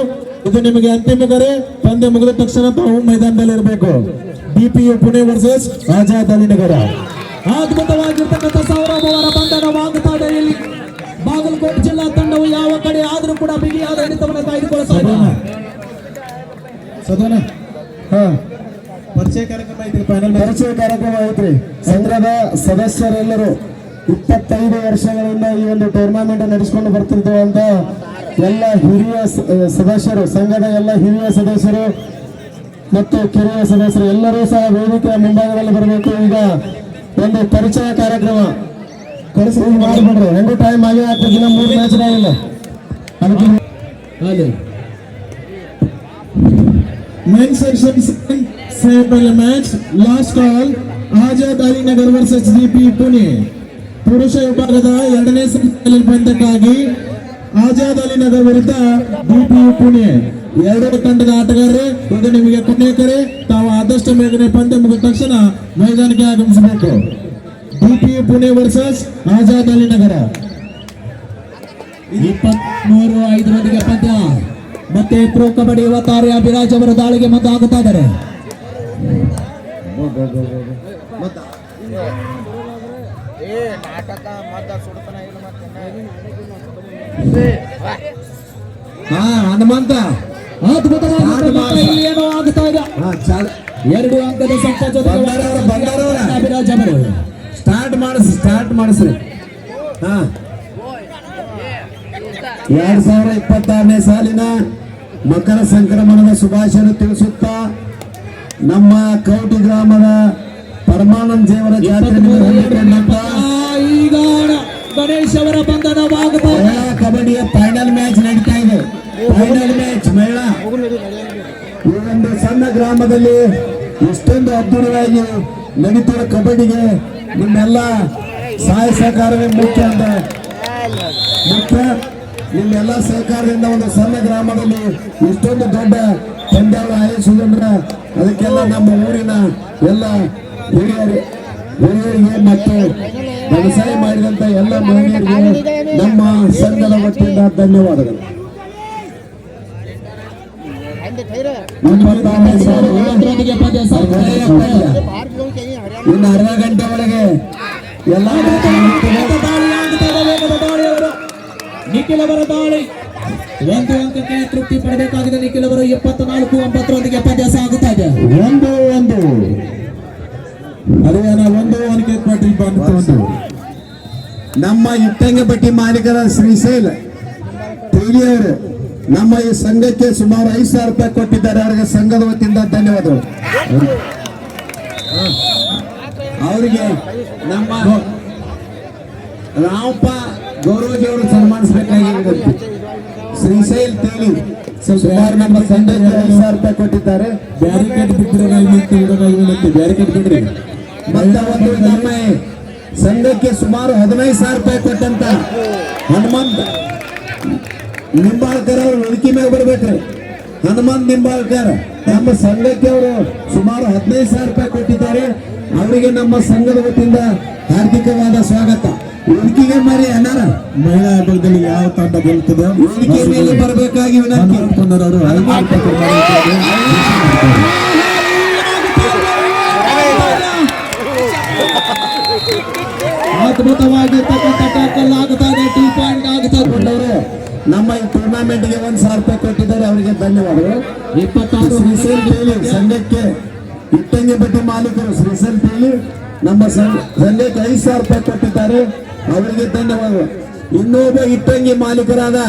[SPEAKER 2] ಇದು ನಿಮಗೆ ಅಂತಿಮ ಕರೆ. ಪಂದ್ಯ ಮುಗಿದ ತಕ್ಷಣ ತಾವು ಮೈದಾನದಲ್ಲಿ ಇರಬೇಕು. DPU Pune versus Azad Ali Nagar.
[SPEAKER 3] ಅದ್ಭುತವಾಗಿರ್ತಕ್ಕಂಥ ಸೌರಭ ಅವರ ಬಂಧನವಾಗುತ್ತಾ ಇದೆ. ಇಲ್ಲಿ ಬಾಗಲಕೋಟೆ ಜಿಲ್ಲಾ ತಂಡವು ಯಾವ ಕಡೆ ಆದರೂ ಕೂಡ ಬಿಗಿಯಾದ ಹಿಡಿತವನ್ನು ಕಾಯ್ದುಕೊಳ್ಳುತ್ತಾ ಇದೆ.
[SPEAKER 2] ಸದನ ಪರಿಚಯ ಕಾರ್ಯಕ್ರಮ ಐತ್ರಿ. ಫೈನಲ್ ಪರಿಚಯ ಕಾರ್ಯಕ್ರಮ ಐತ್ರಿ. ಸಂಘದ ಸದಸ್ಯರೆಲ್ಲರೂ 25 ವರ್ಷಗಳಿಂದ ಈ ಒಂದು ಟೂರ್ನಮೆಂಟ್ ನಡೆಸಿಕೊಂಡು ಬರ್ತಿರ್ತೇವಂತ ಎಲ್ಲ ಹಿರಿಯ ಸದಸ್ಯರು, ಸಂಘದ ಎಲ್ಲ ಹಿರಿಯ ಸದಸ್ಯರು ಮತ್ತು ಕಿರಿಯ ಸದಸ್ಯರು ಎಲ್ಲರೂ ಸಹ ವೇದಿಕೆಯ ಮುಂಭಾಗದಲ್ಲಿ ಬರಬೇಕು. ಈಗ ಒಂದು ಪರಿಚಯ ಕಾರ್ಯಕ್ರಮ ಕಳಿಸಿ ಮಾಡ್ಬಿಡ್ರಿ. ಹೆಂಗು ಟೈಮ್ ಆಗೇ ಆಗ್ತದೆ. ದಿನ 3 ಮ್ಯಾಚ್ ಆಗಿಲ್ಲ ಅದಕ್ಕೆ Men's section semi match last call Azad Ali Nagar versus DPU Pune. ಪುರುಷ ವಿಭಾಗದ 2ನೇ ಸೆಮಿಫೈನಲ್ ಪಂದ್ಯಕ್ಕಾಗಿ ಆಜಾದ್ ಅಲಿ ನಗರ್ ವಿರುದ್ಧ DPU Pune. 2 ತಂಡದ ಆಟಗಾರರು. ಇದು ನಿಮಗೆ ಕೊನೆಯ ಕರೆ. ತಾವು ಆದಷ್ಟು ಬೇಗನೆ ಪಂದ್ಯ ಮುಗಿದ ತಕ್ಷಣ ಮೈದಾನಕ್ಕೆ ಆಗಮಿಸಬೇಕು. DPU Pune versus Azad Ali Nagar.
[SPEAKER 3] 23-5 ಪಂದ್ಯ. ಮತ್ತೆ ಪ್ರೊ ಕಬಡ್ಡಿ 26 ಅಭಿರಾಜ್ ಅವರ ದಾಳಿಗೆ ಮುಂದಾಗುತ್ತಾ ಇದ್ದಾರೆ.
[SPEAKER 4] ಹನುಮಂತ
[SPEAKER 3] ಅದ್ಭುತವಾಗಿ ಏನೋ ಆಗುತ್ತಾ ಇದೆ. 2 ಅಂಕದ ಸಂಖ್ಯೆ ಅಭಿರಾಜ್ ಅವರು
[SPEAKER 2] ಸ್ಟಾರ್ಟ್ ಮಾಡಿಸ್ರಿ. 2026ನೇ ಸಾಲಿನ ಮಕರ ಸಂಕ್ರಮಣದ ಶುಭಾಶಯ ತಿಳಿಸುತ್ತಾ ನಮ್ಮ ಕೌಟಿ ಗ್ರಾಮದ ಪರಮಾನಂದ ದೇವರ ಜಾತ್ರೆ
[SPEAKER 3] ಈಗ ಗಣೇಶ್ ಅವರ ಬಂಧನವಾಗುತ್ತಾ ಇದೆ.
[SPEAKER 2] ಕಬಡ್ಡಿಯ ಫೈನಲ್ ಮ್ಯಾಚ್ ನಡೀತಾ ಇದೆ. ಫೈನಲ್ ಮ್ಯಾಚ್ ಮಹಿಳಾ ಈ ಒಂದು ಸಣ್ಣ ಗ್ರಾಮದಲ್ಲಿ ಇಷ್ಟೊಂದು ಅದ್ದೂರಿಯಾಗಿ ನಡೀತಿರೋ ಕಬಡ್ಡಿಗೆ ನಿಮ್ಮೆಲ್ಲ ಸಹಾಯ ಸಹಕಾರವೇ ಮುಖ್ಯ ನಿಮ್ಮೆಲ್ಲ ಸಹಕಾರದಿಂದ ಒಂದು ಸಣ್ಣ ಗ್ರಾಮದಲ್ಲಿ ಇಷ್ಟೊಂದು ದೊಡ್ಡ ಪಂದ್ಯಾವಳಿ ಆಯೋಜಿಸುವುದಂದ್ರೆ ಅದಕ್ಕೆಲ್ಲ ನಮ್ಮ ಊರಿನ ಎಲ್ಲ ಹಿರಿಯರಿಗೆ ಮತ್ತು ವ್ಯವಸಾಯ ಮಾಡಿದಂತ ಎಲ್ಲ ಮಹಿಳೆಯರಿಗೆ ನಮ್ಮ ಸಂಘದ ವತಿಯಿಂದ ಧನ್ಯವಾದಗಳು. ಇನ್ನು ಅರ್ಧ ಗಂಟೆ ಒಳಗೆ ಎಲ್ಲ
[SPEAKER 3] ನಿಖಿಲ್ ಅವರ ದಾಳಿ ಒಂದು ಅಂಕಕ್ಕೆ ತೃಪ್ತಿ ಪಡಬೇಕಾಗಿದೆ. ನಿಖಿಲ್ ಅವರು 24-9 ಪಂದ್ಯ ಸಾಗುತ್ತಾ ಇದೆ.
[SPEAKER 2] 1-1 ಹರಿಯಾಣ 1 ಅಂಕೇತ್ ಪಾಟೀಲ್ ಬಂದು ನಮ್ಮ ಇಟ್ಟಂಗಪಟ್ಟಿ ಮಾಲೀಕರ ಶ್ರೀಶೈಲ್ ಅವರು ನಮ್ಮ ಈ ಸಂಘಕ್ಕೆ ಸುಮಾರು 5,000 ರೂಪಾಯಿ ಕೊಟ್ಟಿದ್ದಾರೆ. ಅವರಿಗೆ ಸಂಘದ ವತಿಯಿಂದ ಧನ್ಯವಾದಗಳು. ಅವರಿಗೆ ನಮ್ಮ ರಾಮಪ್ಪ ಗೌರವಜಿ ಅವರು ಸನ್ಮಾನಿಸಬೇಕಾಗಿದೆ. ಶ್ರೀಶೈಲ್ ತೇಲಿ ಸುಮಾರು ನಮ್ಮ ಸಂಘಕ್ಕೆ 5,000 ರೂಪಾಯಿ ಕೊಟ್ಟಿದ್ದಾರೆ. ಬ್ಯಾರಿಕೇಡ್ ಬ್ಯಾರಿಕೇಡ್ ಬಿಡ್ರಿ. ಮತ್ತೆ ಒಂದು ನಮ್ಮ ಸಂಘಕ್ಕೆ ಸುಮಾರು 15,000 ರೂಪಾಯಿ ಕೊಟ್ಟಂತ ಹನುಮಂತ್ ನಿಂಬಾಳ್ಕರ್ ಅವರು ವೇದಿಕೆ ಮೇಲೆ ಬರ್ಬೇಕ್ರಿ. ಹನುಮಂತ್ ನಿಂಬಾಳ್ಕರ್ ನಮ್ಮ ಸಂಘಕ್ಕೆ ಅವರು ಸುಮಾರು 15,000 ರೂಪಾಯಿ ಕೊಟ್ಟಿದ್ದಾರೆ. ಅವರಿಗೆ ನಮ್ಮ ಸಂಘದ ವತಿಯಿಂದ ಹಾರ್ದಿಕವಾದ ಸ್ವಾಗತ. ವೇದಿಕೆಗೆ ಮಾರಿ ಅನ್ನಾರ ಮಹಿಳಾ ವಿಭಾಗದಲ್ಲಿ ಯಾವ ತಂಡ ಗೆಲ್ತದೆ ವೇದಿಕೆ ಮೇಲೆ ಬರಬೇಕಾಗಿ ವಿನಂತಿ.
[SPEAKER 3] ಅದ್ಭುತವಾಗಿರ್ತಕ್ಕಂಥ ಟ್ಯಾಕಲ್ ಆಗುತ್ತಾ ಇದೆ. 2 ಪಾಯಿಂಟ್ ಆಗುತ್ತಾ
[SPEAKER 2] ಕೊಂಡವರು ನಮ್ಮ ಈ ಟೂರ್ನಾಮೆಂಟ್ಗೆ 1,000 ರೂಪಾಯಿ ಕೊಟ್ಟಿದ್ದಾರೆ. ಅವರಿಗೆ ಧನ್ಯವಾದಗಳು.
[SPEAKER 3] 26
[SPEAKER 2] ಶ್ರೀಶೈಲ್ ತೇಲಿ ಸಂಘಕ್ಕೆ ಇಟ್ಟಂಗಿ ಬಟ್ಟಿ ಮಾಲೀಕರು ಶ್ರೀಶೈಲ್ ತೇಲಿ ನಮ್ಮ ಸಂಘಕ್ಕೆ 5,000 ರೂಪಾಯಿ ಕೊಟ್ಟಿದ್ದಾರೆ. ಅವರಿಗೆ ಧನ್ಯವಾದಗಳು. ಇನ್ನೊಬ್ಬ ಇಟ್ಟಂಗಿ ಮಾಲೀಕರಾದ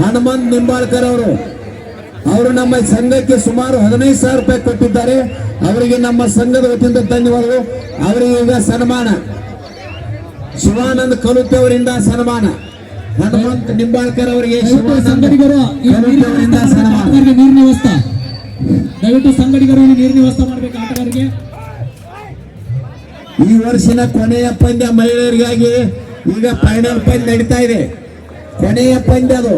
[SPEAKER 2] ಹನುಮಂತ್ ನಿಂಬಾಳ್ಕರ್ ಅವರು ನಮ್ಮ ಸಂಘಕ್ಕೆ ಸುಮಾರು 15,000 ರೂಪಾಯಿ ಕೊಟ್ಟಿದ್ದಾರೆ. ಅವರಿಗೆ ನಮ್ಮ ಸಂಘದ ವತಿಯಿಂದ ಧನ್ಯವಾದಗಳು. ಅವರಿಗೆ ಈಗ ಸನ್ಮಾನ ಶಿವಾನಂದ್ ಕಲುತೆ ಅವರಿಂದ ಸನ್ಮಾನ. ಹನುಮಂತ್ ನಿಂಬಾಳ್ಕರ್ ಅವರಿಗೆ
[SPEAKER 3] ಸಂಗಡಿಗರು
[SPEAKER 2] ಅವರಿಂದ ಸನ್ಮಾನ.
[SPEAKER 3] ನೀರಿನ ವ್ಯವಸ್ಥೆ ದಯವಿಟ್ಟು ಸಂಗಡಿಗರು ನೀರಿನ ವ್ಯವಸ್ಥೆ ಮಾಡಬೇಕು ಆಟಗಾರರಿಗೆ.
[SPEAKER 2] ಈ ವರ್ಷಿನ ಕೊನೆಯ ಪಂದ್ಯ ಮಹಿಳೆಯರಿಗಾಗಿ ಈಗ ಫೈನಲ್ ಪಂದ್ಯ ನಡೀತಾ ಇದೆ. ಕೊನೆಯ ಪಂದ್ಯ ಅದು.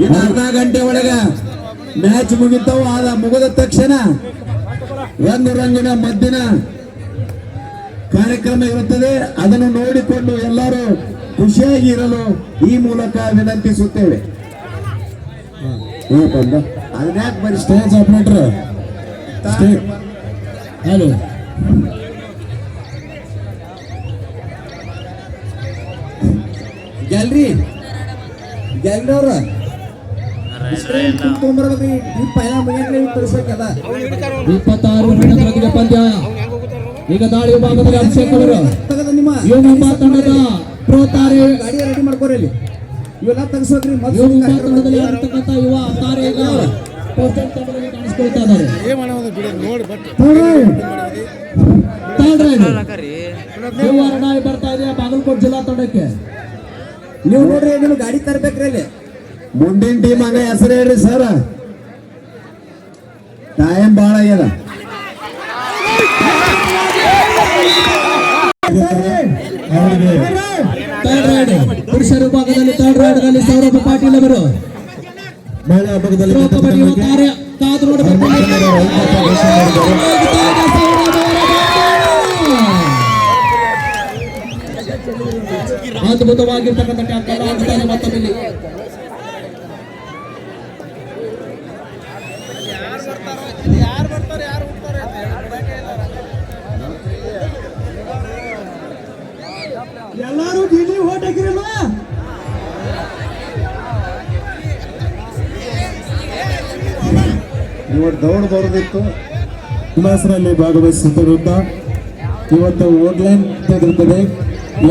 [SPEAKER 2] ಇನ್ನು ಅರ್ಧ ಗಂಟೆ ಒಳಗ ಮ್ಯಾಚ್ ಮುಗಿತಾವು. ಮುಗಿದ ತಕ್ಷಣ ಒಂದು ರಂಗಿನ ಮದ್ದಿನ ಕಾರ್ಯಕ್ರಮ ಇರುತ್ತದೆ. ಅದನ್ನು ನೋಡಿಕೊಂಡು ಎಲ್ಲರೂ ಖುಷಿಯಾಗಿ ಇರಲು ಈ ಮೂಲಕ ವಿನಂತಿಸುತ್ತೇವೆ. ಅದನ್ಯಾಕೆ ಬರೀ ಸ್ಟೇಜ್ ಆಪರೇಟರ್
[SPEAKER 3] ಹಲೋ
[SPEAKER 2] ಗ್ಯಾಲರಿ ಅವ್ರ ತೊಗೊಂಡ್ಬರ್ಬೇಕ್ರಿ. ಈ ಪೈಲ ಮುಗಿಯಂದ್ರೆ ತೋರಿಸ್ಬೇಕದ.
[SPEAKER 3] 26 ಪಂದ್ಯ. ಈಗ ದಾಳಿ ವಿಭಾಗದಲ್ಲಿ ಅಭಿಷೇಕ್ ಅವರು
[SPEAKER 2] ನಿಮ್ಮ
[SPEAKER 3] ಯುವ ತಂಡದ ಪ್ರೋ ತಾರೆ
[SPEAKER 2] ಗಾಡಿ ರೆಡಿ ಮಾಡ್ಕೋರಿ. ಅಲ್ಲಿ ಇವೆಲ್ಲ ತೆಗಿಸ್ಬೇಕ್ರಿ.
[SPEAKER 3] ಯುವ ತಂಡದಲ್ಲಿ ಇರತಕ್ಕಂಥ ಯುವ ತಾರೆ ಈಗ ಪೋಸ್ಟರ್ ತಂಡದಲ್ಲಿ ಕಾಣಿಸ್ಕೊಳ್ತಾ ಇದ್ದಾರೆ. ಯುವ ರಣಾಯಿ ಬರ್ತಾ ಇದೆ ಬಾಗಲಕೋಟೆ ಜಿಲ್ಲಾ ತಂಡಕ್ಕೆ.
[SPEAKER 2] ನೀವು ನೋಡ್ರಿ ನೀವು ಗಾಡಿ ತರ್ಬೇಕ್ರಿ. ಅಲ್ಲಿ ಮುಂದಿನ ಟೀಮ್ ಹಂಗ ಹೆಸರು ಹೇಳ್ರಿ ಸರ್. ಟೈಮ್ ಬಾಳ ಆಗ್ಯದ.
[SPEAKER 3] ಪುರುಷರ ವಿಭಾಗದಲ್ಲಿ ಥರ್ಡ್ ರೈಡ್ನಲ್ಲಿ ಸೌರಭ ಪಾಟೀಲ್ ಅವರು
[SPEAKER 2] ಮಹಿಳಾ ವಿಭಾಗದಲ್ಲಿ
[SPEAKER 3] ಕಾದು ನೋಡಬೇಕು. ಅದ್ಭುತವಾಗಿರ್ತಕ್ಕಂಥ ಟ್ಯಾಕಲ್ ಆಗ್ತಾನೆ ಮತ್ತೊಮ್ಮೆ.
[SPEAKER 2] ಎಲ್ಲಾರು ಡಿಲಿ ಓಟ್ ಹಾಕಿರಲ್ಲ. ಇವತ್ತು ದೌಡ್ ಬರೋದಿತ್ತು. ಹೆಸರಲ್ಲಿ ಭಾಗವಹಿಸುತ್ತಿರುತ್ತ ಇವತ್ತು ಓಟ್ಲೈನ್ ತೆಗೆದಿರುತ್ತದೆ.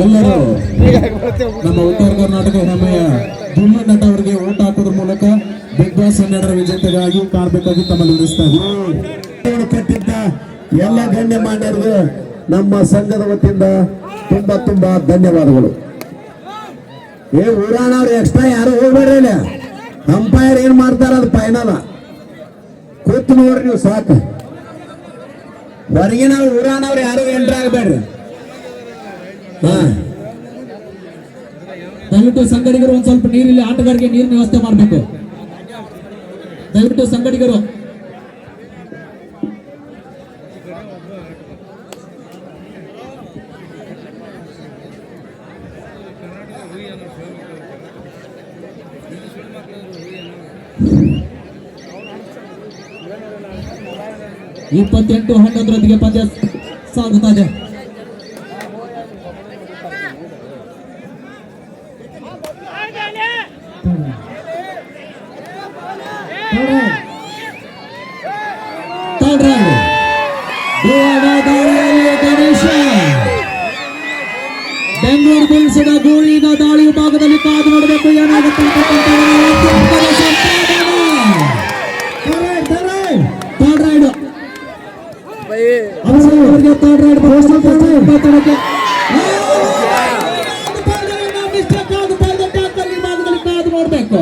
[SPEAKER 2] ಎಲ್ಲರೂ ನಮ್ಮ ಉತ್ತರ ಕರ್ನಾಟಕ ಹೆಮ್ಮೆಯ ದುಳ್ಳು ನಟ ಅವರಿಗೆ ಓಟ್ ಹಾಕೋದ್ರ ಮೂಲಕ ಬಿಗ್ ಬಾಸ್ 12ರ ವಿಜೇತಗಾಗಿ ಕಾಣಬೇಕಾಗಿ ತಮ್ಮಲ್ಲಿ ವಿಧಿಸ್ತಾ ಇದ್ದೀವಿ. ಕಟ್ಟಿದ್ದ ಎಲ್ಲ ಗಣ್ಯ ಮಾನ್ಯರಿಗೆ ನಮ್ಮ ಸಂಘದ ವತಿಯಿಂದ ತುಂಬಾ ಧನ್ಯವಾದಗಳು. ಊರಾನವ್ರು ಎಕ್ಸ್ಟ್ರಾ ಯಾರು ಹೋಗ್ಬೇಡ್ರಿ. ಇಲ್ಲ ಅಂಪೈರ್ ಏನ್ ಮಾಡ್ತಾರ ಅದು ಫೈನಲ್. ಕೂತು ನೋಡ್ರಿ ನೀವು ಸಾಕು. ಹೊರಗಿನ ಊರಾನವ್ರು ಯಾರು
[SPEAKER 4] ಆಗಬೇಡ್ರಿ.
[SPEAKER 3] ದಯವಿಟ್ಟು ಸಂಗಡಿಗರು ಒಂದ್ ಸ್ವಲ್ಪ ನೀರಿಲ್ಲಿ ಆಟಗಾರರಿಗೆ ನೀರಿನ ವ್ಯವಸ್ಥೆ ಮಾಡಬೇಕು. ದಯವಿಟ್ಟು ಸಂಗಡಿಗರು ಇಪ್ಪತ್ತೆಂಟು 11 ಪಂದ್ಯ ಸಾಗುತ್ತಾ ಇದೆ. ಗಣೇಶ ಬೆಂಗಳೂರು ಬುಲ್ಸ್ನ ಗೋಳಿನ ದಾಳಿ ವಿಭಾಗದಲ್ಲಿ ಕಾದು ನೋಡಬೇಕು ಏನಾಗುತ್ತೆ. ಕಾದು ನೋಡ್ಬೇಕು.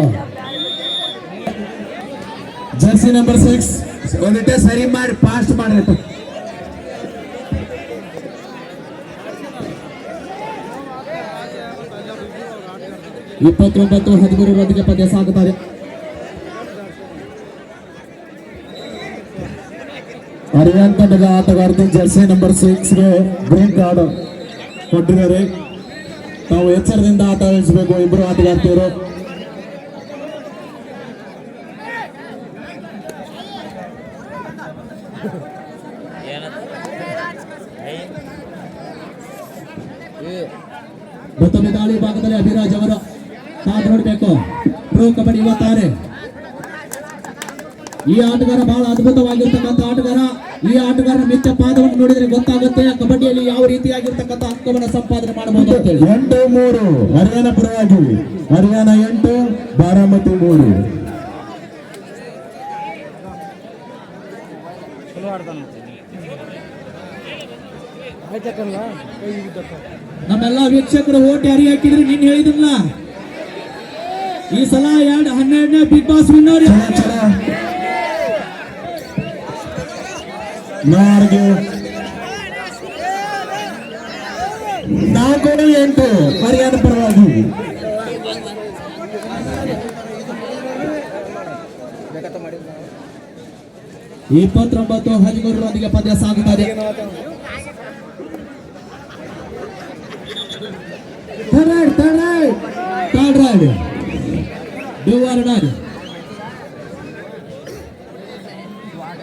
[SPEAKER 2] ಜರ್ಸಿ ನಂಬರ್ 6
[SPEAKER 4] ಒಂದಿಟ್ಟೆ ಸರಿ ಮಾಡಿ ಫಾಸ್ಟ್ ಮಾಡ್ಬೇಕು.
[SPEAKER 3] ಇಪ್ಪತ್ತೊಂಬತ್ತು 13 ಪಂದ್ಯ ಸಾಗುತ್ತಾರೆ.
[SPEAKER 2] ಹರಿಯಾಣ ತಂಡದ ಆಟಗಾರರು ಜರ್ಸಿ ನಂಬರ್ 6ಗೆ ಗ್ರೀನ್ ಕಾರ್ಡ್ ಕೊಟ್ಟಿದ್ದಾರೆ. ನಾವು ಎಚ್ಚರದಿಂದ ಆಟ ಆಡಿಸಬೇಕು. ಇಬ್ಬರು ಆಟಗಾರ್ತಿಯರು
[SPEAKER 3] ಮತ್ತೊಮ್ಮೆ ದಾಳಿ ಭಾಗದಲ್ಲಿ ಅಭಿರಾಜ್ ಅವರು ಕಾದು ನೋಡಬೇಕು. ಪ್ರೋ ಕಬಡ್ಡಿ 26. ಈ ಆಟಗಾರ ಬಹಳ ಅದ್ಭುತವಾಗಿರ್ತಕ್ಕಂಥ ಆಟಗಾರ. ಈ ಆಟಗಾರ ನಿತ್ಯ ಪಾದವನ್ನು ನೋಡಿದ್ರೆ ಗೊತ್ತಾಗುತ್ತೆ ಕಬಡ್ಡಿಯಲ್ಲಿ ಯಾವ ರೀತಿಯಾಗಿರ್ತಕ್ಕಂಥ ಅಂಕವನ್ನು ಸಂಪಾದನೆ ಮಾಡಬಹುದು ಅಂತ ಹೇಳಿ.
[SPEAKER 2] 8-3 ಹರಿಯಾಣ ಪರವಾಗಿ. ಹರಿಯಾಣ 8, ಬಾರಾಮತಿ 3.
[SPEAKER 3] ನಮ್ಮೆಲ್ಲ ವೀಕ್ಷಕರು ಓಟ್ ಯಾರಿಗೆ ಹಾಕಿದ್ರು ನೀನ್ ಹೇಳಿದ್ರಲ್ಲ, ಈ ಸಲ 12ನೇ ಬಿಗ್ ಬಾಸ್ ವಿನ್ನರ್
[SPEAKER 2] ನಾರ್ಗೆ 4-8 ಹರಿಯಾಣ ಪರವಾಗಿ.
[SPEAKER 3] ಇಪ್ಪತ್ತೊಂಬತ್ತು 13 ಪಂದ್ಯ ಸಾಗುತ್ತದೆ.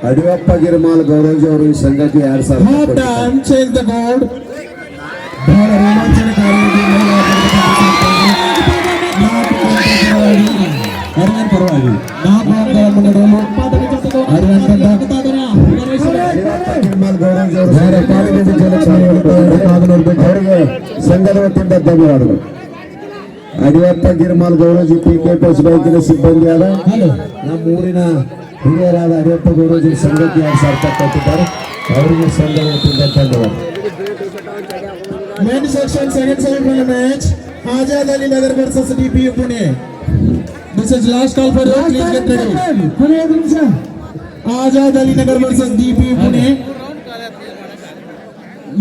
[SPEAKER 1] ಅಡಿಯಪ್ಪ ಗಿರ್ಮಾಲ್ ಗೌರವ್ಜಿ ಅವರು ಈ ಸಂಘಕ್ಕೆ 2000
[SPEAKER 2] ಚೇಂಜ್ ದ ಗೋಲ್ಡ್. ಬಹಳ ರೋಮಾಂಚನಕಾರಿಯಾಗಿ ಹರಿಯಾಣ ಪರವಾಗಿ 4 ಅಂಕಗಳ ಮುನ್ನಡೆಯಲು ಹರಿಯಾಣ ತಂಡ.
[SPEAKER 1] ಗಿರ್ಮಾಲ್ ಗೌರವ್ಜಿ ಅವರು ಅವರಿಗೆ ಸಂಘದ ವತಿಯಿಂದ ಧನ್ಯವಾದಗಳು. ಅಡಿಯಪ್ಪ ಗಿರ್ಮಾಲ್ ಗೌರವ್ಜಿ PKPS ಬ್ಯಾಂಕಿನ ಸಿಬ್ಬಂದಿಯಾದ ನಮ್ಮ ಊರಿನ ಹಿರಿಯರಾದ ಅಡಿಯಪ್ಪ ಗೌರವ್ಜಿ ಸಂಘಕ್ಕೆ 2000 ರೂಪಾಯಿ ಕೊಟ್ಟಿದ್ದಾರೆ. ಅವರಿಗೆ ಸಂಘದ ವತಿಯಿಂದ ಧನ್ಯವಾದ.
[SPEAKER 2] Men's section second semi-final match. Azad Ali Nagar versus DPU Pune. This is last call for you. Please get ready. Azad Ali Nagar versus DPU Pune.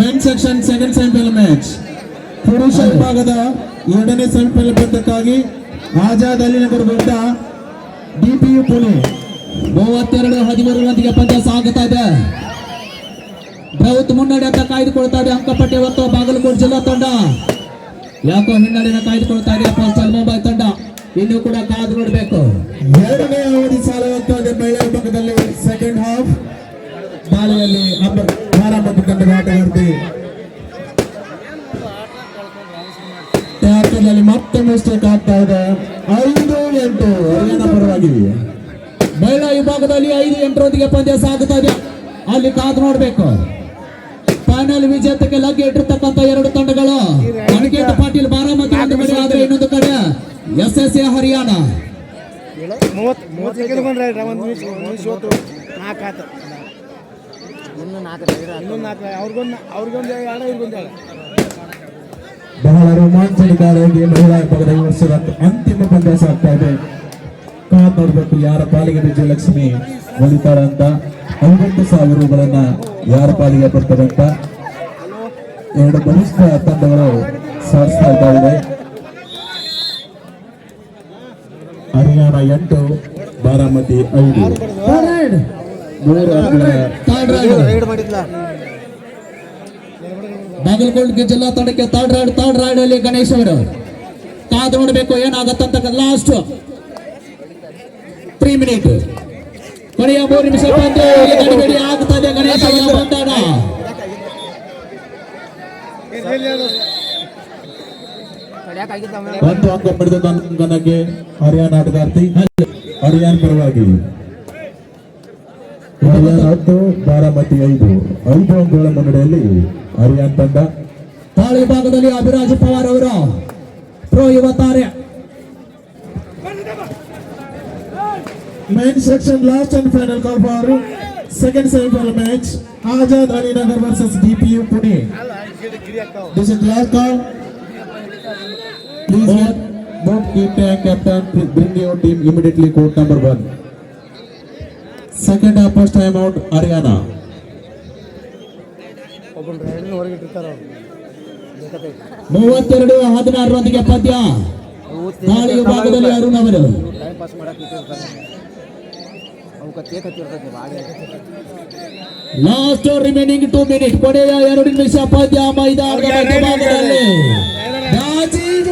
[SPEAKER 2] Men's section second semi-final match. ಪುರುಷ ವಿಭಾಗದ 2ನೇ ಸೆಮಿಫೈನಲ್ ಪಂದ್ಯಕ್ಕಾಗಿ ಆಜಾದ್ ಅಲಿ ನಗರ ವಿರುದ್ಧ DPU ಪುಣೆ.
[SPEAKER 3] 32-13 ಪಂದ್ಯ ಸಾಗುತ್ತಾ ಇದೆ. ಬೃಹತ್ ಮುನ್ನಡೆ ಅಂತ ಕಾಯ್ದುಕೊಳ್ತಾ ಇದೆ ಅಂಕಪಟ್ಟಿ. ಹೊತ್ತು ಬಾಗಲಕೋಟೆ ಜಿಲ್ಲಾ ತಂಡ ಯಾಕೋ ಹಿನ್ನಡೆನ ಕಾಯ್ದುಕೊಳ್ತಾ ಇದೆ. ಪೋಸ್ಟಲ್ ಮುಂಬೈ ತಂಡ ಇನ್ನೂ ಕೂಡ ಕಾದು ನೋಡಬೇಕು.
[SPEAKER 2] 2ನೇ ಅವಧಿ ಸಾಲುವಂತಾದ ಮಹಿಳಾ ವಿಭಾಗದಲ್ಲಿ ಸೆಕೆಂಡ್ ಹಾಫ್ ದಾಳಿಯಲ್ಲಿ ಬಾರಾಮತಿ ತಂಡದ ಆಟಗಾರ್ತಿ ಟ್ಯಾಕಲ್ನಲ್ಲಿ ಮತ್ತೆ ಮಿಸ್ಟೇಕ್ ಆಗ್ತಾ ಇದೆ. 5-8 ಹರಿಯಾಣ ಪರವಾಗಿ.
[SPEAKER 3] ಮಹಿಳಾ ವಿಭಾಗದಲ್ಲಿ 5-8 ಪಂದ್ಯ ಸಾಗುತ್ತಾ ಇದೆ. ಅಲ್ಲಿ ಕಾದು ನೋಡಬೇಕು. ಫೈನಲ್ ವಿಜೇತಕ್ಕೆ ಲಗ್ಗೆ ಇಟ್ಟಿರ್ತಕ್ಕಂಥ 2 ತಂಡಗಳು ಅನಿಕೇತ್ ಪಾಟೀಲ್ ಬಾರಾಮತಿ ಒಂದು ಕಡೆ ಆದ್ರೆ ಇನ್ನೊಂದು ಕಡೆ SSA ಹರಿಯಾಣ.
[SPEAKER 6] 30 ಸೆಕೆಂಡ್ ಬಂದ್ರೆ
[SPEAKER 2] ಬಹಳ ರೋಮಾಂಚನಕಾರಿಯಾಗಿ ಮಹಿಳಾ ವಿಭಾಗದ ಈ ವರ್ಷದ ಅಂತಿಮ ಪಂದ್ಯ ಸಾಗ್ತಾ ಇದೆ. ಕಾದ್ ನೋಡ್ಬೇಕು ಯಾರ ಪಾಲಿಗೆ ವಿಜಯಲಕ್ಷ್ಮಿ ಒಲಿತಾರ ಅಂತ. 50,000 ರೂಪಾಯಿಗಳನ್ನ ಯಾರ ಪಾಲಿಗೆ ಬರ್ತದೆ ಅಂತ. ಎರಡು ಬಲಿಷ್ಠ ತಂಡಗಳು ಸಾಧಿಸ್ತಾ ಇದ್ದಾವೆ. ಹರಿಯಾಣ 8, ಬಾರಾಮತಿ 5. ಮೂರು ಅಂಕಗಳ
[SPEAKER 3] ಬಾಗಲಕೋಟೆ ಜಿಲ್ಲಾ ತಂಡಕ್ಕೆ ಥರ್ಡ್ ರೈಡ್ ಅಲ್ಲಿ ಗಣೇಶ್ ಅವರು ಕಾದು ನೋಡಬೇಕು ಏನಾಗತ್ತಂತ. ಲಾಸ್ಟ್ 3 ಮಿನಿಟ್, ಕೊನೆಯ 3 ನಿಮಿಷ ಬಂದು ಗಡಿಬಿಡಿ ಆಗ್ತದೆ ಗಣೇಶ್ ಅವರ ಬಂಧನ.
[SPEAKER 2] ಒಂದು ಅಂಕ ಪಡೆದ ತಂಡಕ್ಕೆ ಹರಿಯಾಣ ಆಟಗಾರ್ತಿ ಹರಿಯಾಣ ಪರವಾಗಿ. ಹರಿಯಾಣ 10, ಬಾರಾಮತಿ 5 ಅಂಕಗಳ ಮುನ್ನಡೆಯಲ್ಲಿ ಹರಿಯಾಣ ತಂಡ.
[SPEAKER 3] ತಾಳಿ ಭಾಗದಲ್ಲಿ ಅಭಿರಾಜ್ ಪವಾರ್ ಅವರು ಪ್ರೋ ಯುವ ತಾರೆ.
[SPEAKER 2] Men's section last and final call for second semi-final match. Azad Ali Nagar versus DPU Pune. This is last call. Please both keep the captain. Bring your team immediately. Court number 1. Second half first time out Haryana.
[SPEAKER 6] ಒಬ್ಬನ ರೈಡರ್ ಹೊರಗೆ ಇಟ್ಟಿರ್ತಾರ ಅವ್ರು
[SPEAKER 3] 32-16 ಪದ್ಯ. ತಾಳಿ ವಿಭಾಗದಲ್ಲಿ ಅರುಣ್ ಅವರು.
[SPEAKER 5] ಟೈಮ್ ಪಾಸ್ ಮಾಡಕ್ಕೆ ಇಟ್ಟಿರ್ತಾರೆ, ಅವಕ್ಕೆ ಕೇಕ್ ಹತ್ತಿರ್ತೈತೆ ಭಾಳ.
[SPEAKER 3] ಲಾಸ್ಟ್ ರಿಮೈನಿಂಗ್ 2 ಮಿನಿಟ್, ಕೊನೆಯ 2 ನಿಮಿಷ ಪದ್ಯ ಮೈದಾನದ ಮಧ್ಯಭಾಗದಲ್ಲಿ ರಾಜೀವ್